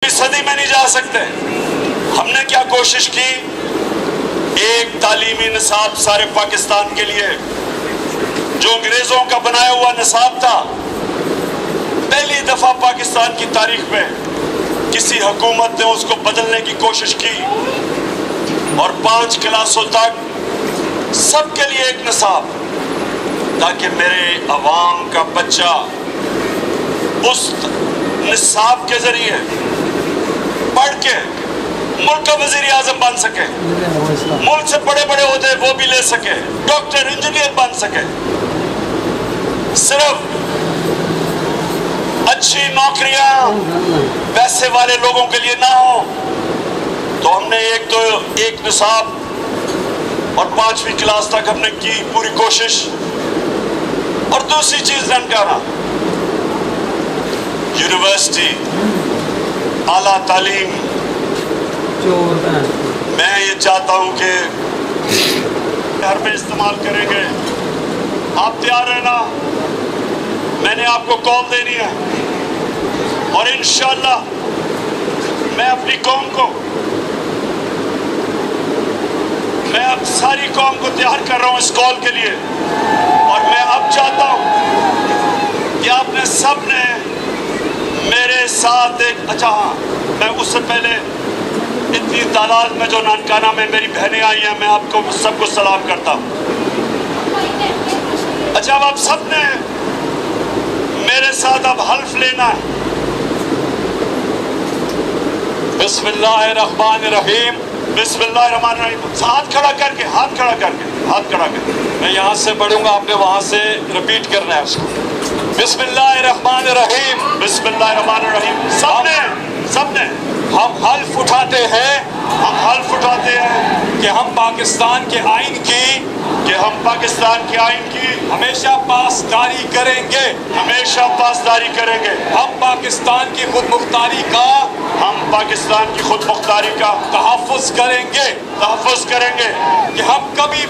صدی میں نہیں جا سکتے۔ ہم نے کیا کوشش کی؟ ایک تعلیمی نصاب سارے پاکستان کے لیے، جو انگریزوں کا بنایا ہوا نصاب تھا۔ پہلی دفعہ پاکستان کی تاریخ میں کسی حکومت نے اس کو بدلنے کی کوشش کی، اور 5 کلاسوں تک سب کے لیے ایک نصاب، تاکہ میرے عوام کا بچہ اس نصاب کے ذریعے پڑھ کے ملک کا وزیر اعظم بن سکے، ملک سے بڑے بڑے عہدے وہ بھی لے سکے، ڈاکٹر انجینئر بن سکے۔ صرف اچھی نوکریاں پیسے والے لوگوں کے لیے نہ ہوں، تو ہم نے ایک نصاب اور 5ویں کلاس تک ہم نے کی پوری کوشش۔ اور دوسری چیز ننکانا، یونیورسٹی، اعلیٰ تعلیم۔ میں یہ چاہتا ہوں کہ گھر میں استعمال کریں گے۔ آپ تیار رہنا، میں نے آپ کو کال دینی ہے، اور انشاءاللہ میں اپنی قوم کو، میں اب ساری قوم کو تیار کر رہا ہوں اس کال کے لیے، اور میں اب چاہتا ہوں کہ آپ نے سب نے میرے ساتھ اچھا ہاں، میں اس سے پہلے اتنی تعداد میں جو نانکانہ میں میری بہنیں آئی ہیں، میں آپ کو سب کو سلام کرتا ہوں۔ اچھا، اب آپ سب نے میرے ساتھ اب حلف لینا ہے۔ بسم اللہ الرحمن الرحیم، بسم اللہ الرحمن الرحیم۔ ہاتھ کھڑا کر کے، ہاتھ کھڑا کر کے، ہاتھ کھڑا کر کے میں یہاں سے پڑھوں گا، آپ نے وہاں سے ریپیٹ کرنا ہے اس کو۔ بسم اللہ الرحمن الرحیم، بسم اللہ الرحمن الرحیم۔ سب نے ہم حلف اٹھاتے ہیں، ہم حلف اٹھاتے ہیں کہ ہم پاکستان کے آئین کی ہمیشہ پاسداری کریں گے، ہمیشہ پاسداری کریں گے۔ ہم پاکستان کی خود مختاری کا تحفظ کریں گے، کہ ہم کبھی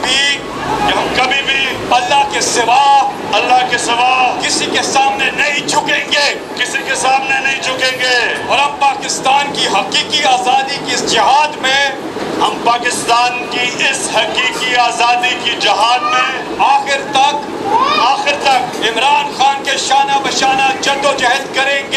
بھی اللہ کے سوا کسی کے سامنے نہیں جھکیں گے، اور ہم پاکستان کی حقیقی آزادی کی اس جہاد میں، آخر تک عمران خان کے شانہ بشانہ جد و جہد کریں گے۔